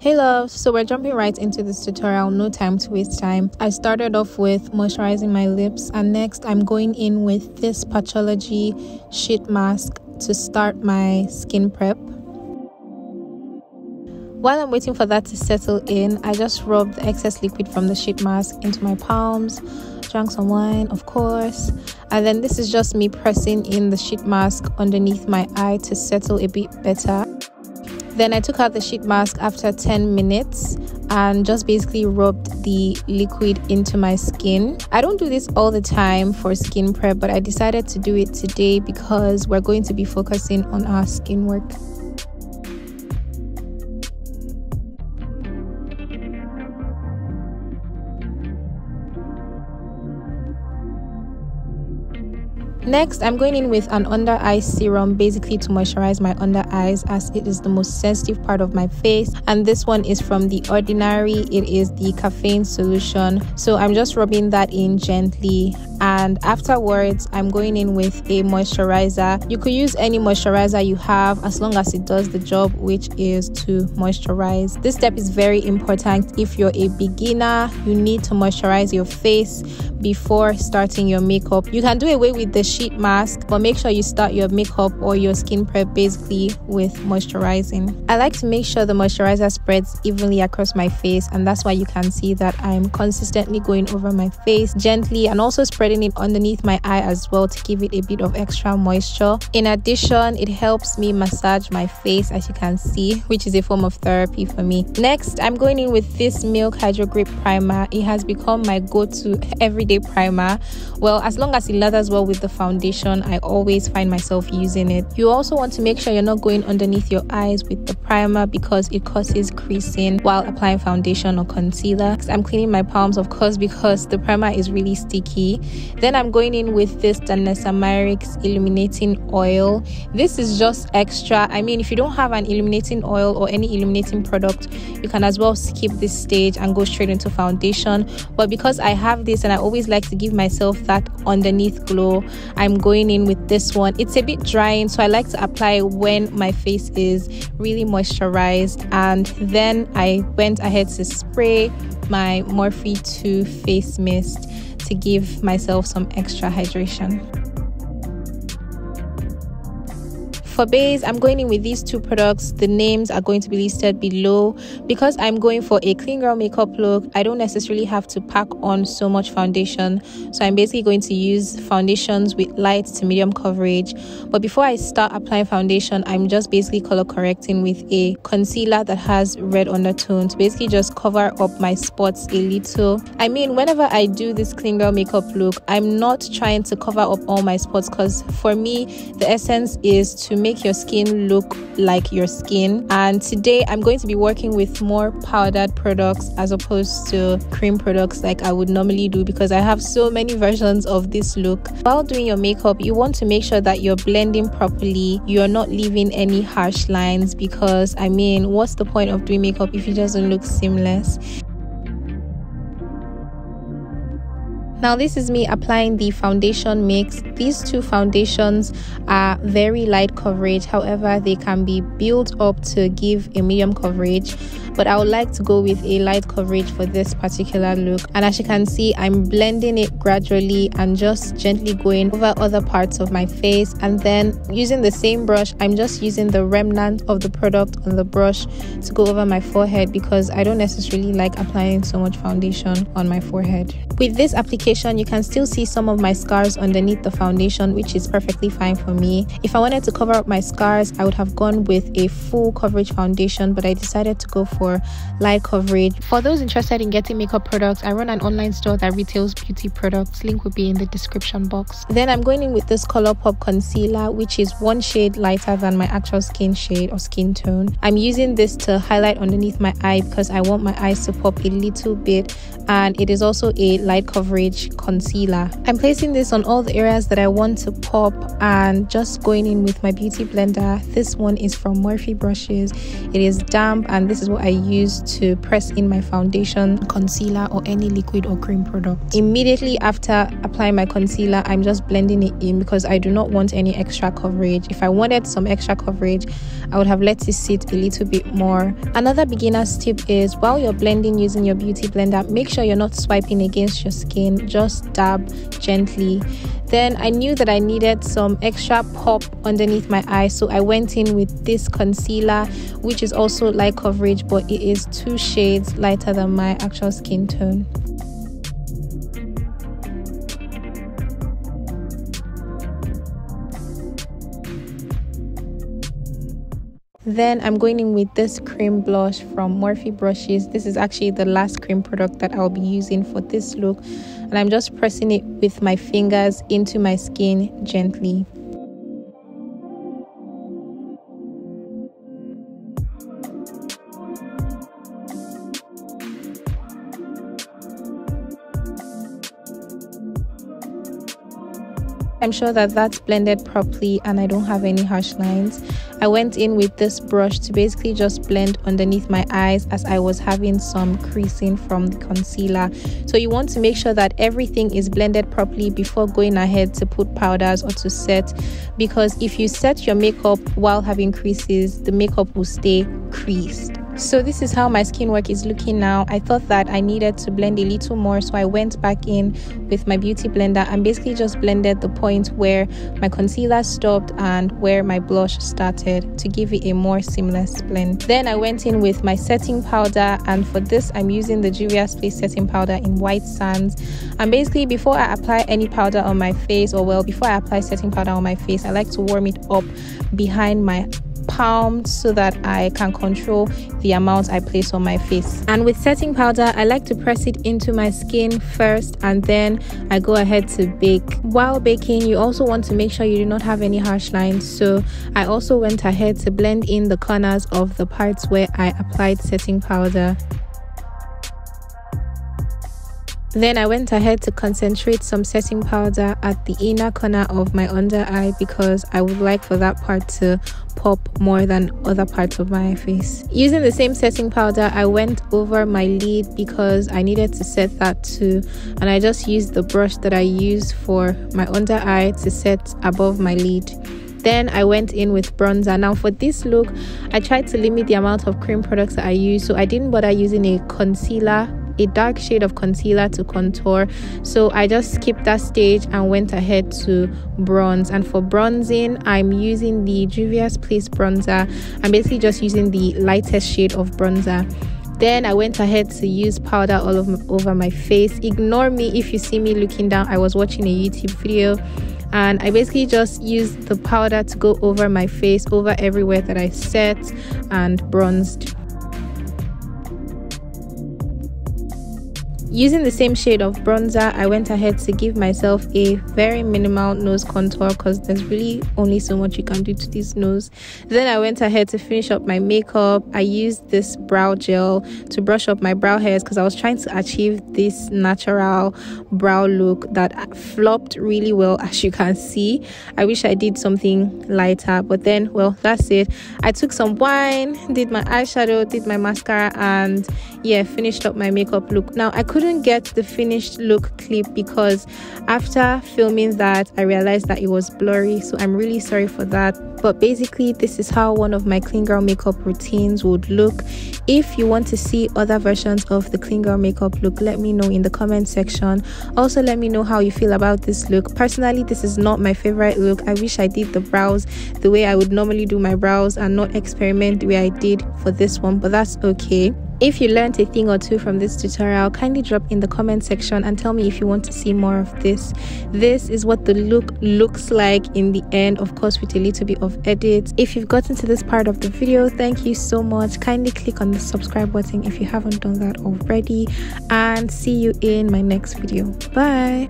Hey loves, so we're jumping right into this tutorial, no time to waste time. I started off with moisturizing my lips, and next I'm going in with this Patchology sheet mask to start my skin prep. While I'm waiting for that to settle in, I just rubbed the excess liquid from the sheet mask into my palms, drank some wine of course, and then this is just me pressing in the sheet mask underneath my eye to settle a bit better. Then I took out the sheet mask after 10 minutes and just basically rubbed the liquid into my skin. I don't do this all the time for skin prep, but I decided to do it today because we're going to be focusing on our skin work. Next, I'm going in with an under eye serum basically to moisturize my under eyes, as it is the most sensitive part of my face, and this one is from The Ordinary. It is the caffeine solution, so I'm just rubbing that in gently, and afterwards I'm going in with a moisturizer. You could use any moisturizer you have as long as it does the job, which is to moisturize. This step is very important. If you're a beginner, you need to moisturize your face before starting your makeup. You can do away with the sheet mask, but make sure you start your makeup or your skin prep basically with moisturizing. I like to make sure the moisturizer spreads evenly across my face, and that's why you can see that I'm consistently going over my face gently and also spreading it underneath my eye as well to give it a bit of extra moisture. In addition, it helps me massage my face, as you can see, which is a form of therapy for me. Next, I'm going in with this Milk Hydrogrip primer. It has become my go-to everyday primer. Well, as long as it lathers well with the foundation, I always find myself using it. You also want to make sure you're not going underneath your eyes with the primer because it causes creasing while applying foundation or concealer. I'm cleaning my palms of course because the primer is really sticky. Then I'm going in with this Danessa Myricks illuminating oil. This is just extra. I mean, if you don't have an illuminating oil or any illuminating product, you can as well skip this stage and go straight into foundation, but because I have this and I always like to give myself that underneath glow, I'm going in with this one. It's a bit drying, so I like to apply when my face is really moisturized, and then I went ahead to spray my Morphe 2 face mist to give myself some extra hydration. For base, I'm going in with these two products. The names are going to be listed below. Because I'm going for a clean girl makeup look, I don't necessarily have to pack on so much foundation, so I'm basically going to use foundations with light to medium coverage. But before I start applying foundation, I'm just basically color correcting with a concealer that has red undertone to basically just cover up my spots a little. I mean, whenever I do this clean girl makeup look, I'm not trying to cover up all my spots, because for me the essence is to make your skin look like your skin. And today I'm going to be working with more powdered products as opposed to cream products like I would normally do, because I have so many versions of this look. While doing your makeup, you want to make sure that you're blending properly, you're not leaving any harsh lines, because I mean, what's the point of doing makeup if it doesn't look seamless? Now this is me applying the foundation mix. These two foundations are very light coverage, however they can be built up to give a medium coverage, but I would like to go with a light coverage for this particular look. And as you can see, I'm blending it gradually and just gently going over other parts of my face, and then using the same brush, I'm just using the remnant of the product on the brush to go over my forehead, because I don't necessarily like applying so much foundation on my forehead. With this application, you can still see some of my scars underneath the foundation, which is perfectly fine for me. If I wanted to cover up my scars, I would have gone with a full coverage foundation, but I decided to go for light coverage. For those interested in getting makeup products, I run an online store that retails beauty products. Link will be in the description box. Then I'm going in with this Colourpop concealer, which is one shade lighter than my actual skin shade or skin tone. I'm using this to highlight underneath my eye because I want my eyes to pop a little bit, and it is also a light coverage concealer. I'm placing this on all the areas that I want to pop and just going in with my beauty blender. This one is from Morphe brushes. It is damp, and this is what I use to press in my foundation, concealer, or any liquid or cream product. Immediately after applying my concealer, I'm just blending it in because I do not want any extra coverage. If I wanted some extra coverage, I would have let it sit a little bit more. Another beginner's tip is while you're blending using your beauty blender, make sure you're not swiping against your skin, just dab gently. Then I knew that I needed some extra pop underneath my eye, so I went in with this concealer, which is also light coverage, but it is 2 shades lighter than my actual skin tone. Then I'm going in with this cream blush from Morphe brushes. This is actually the last cream product that I'll be using for this look, and I'm just pressing it with my fingers into my skin gently. I'm sure that that's blended properly and I don't have any harsh lines. I went in with this brush to basically just blend underneath my eyes as I was having some creasing from the concealer. So you want to make sure that everything is blended properly before going ahead to put powders or to set, because if you set your makeup while having creases, the makeup will stay creased. So this is how my skin work is looking now. I thought that I needed to blend a little more, so I went back in with my beauty blender and basically just blended the point where my concealer stopped and where my blush started to give it a more seamless blend. Then I went in with my setting powder, and for this I'm using the Juvias Place setting powder in Whitesands. And basically before I apply any powder on my face, or well, before I apply setting powder on my face, I like to warm it up behind my palm so that I can control the amount I place on my face. And with setting powder, I like to press it into my skin first and then I go ahead to bake. While baking, you also want to make sure you do not have any harsh lines, so I also went ahead to blend in the corners of the parts where I applied setting powder. Then I went ahead to concentrate some setting powder at the inner corner of my under eye because I would like for that part to pop more than other parts of my face. Using the same setting powder, I went over my lid because I needed to set that too, and I just used the brush that I used for my under eye to set above my lid. Then I went in with bronzer. Now for this look, I tried to limit the amount of cream products that I use, so I didn't bother using a dark shade of concealer to contour, so I just skipped that stage and went ahead to bronze. And for bronzing, I'm using the Juvias Place bronzer. I'm basically just using the lightest shade of bronzer. Then I went ahead to use powder all over my face. Ignore me if you see me looking down. I was watching a YouTube video and I basically just used the powder to go over my face, over everywhere that I set and bronzed. Using the same shade of bronzer, I went ahead to give myself a very minimal nose contour because there's really only so much you can do to this nose. Then I went ahead to finish up my makeup. I used this brow gel to brush up my brow hairs because I was trying to achieve this natural brow look that flopped really well, as you can see. I wish I did something lighter, but then, well, that's it. I took some wine, did my eyeshadow, did my mascara, and yeah, finished up my makeup look. Now I couldn't get the finished look clip because after filming that I realized that it was blurry, so I'm really sorry for that. But basically this is how one of my clean girl makeup routines would look. If you want to see other versions of the clean girl makeup look, let me know in the comment section. Also let me know how you feel about this look. Personally, this is not my favorite look. I wish I did the brows the way I would normally do my brows and not experiment the way I did for this one, but that's okay. If you learned a thing or two from this tutorial, kindly drop in the comment section and tell me if you want to see more of this. This is what the look looks like in the end, of course with a little bit of edit. If you've gotten to this part of the video, thank you so much. Kindly click on the subscribe button if you haven't done that already, and see you in my next video. Bye.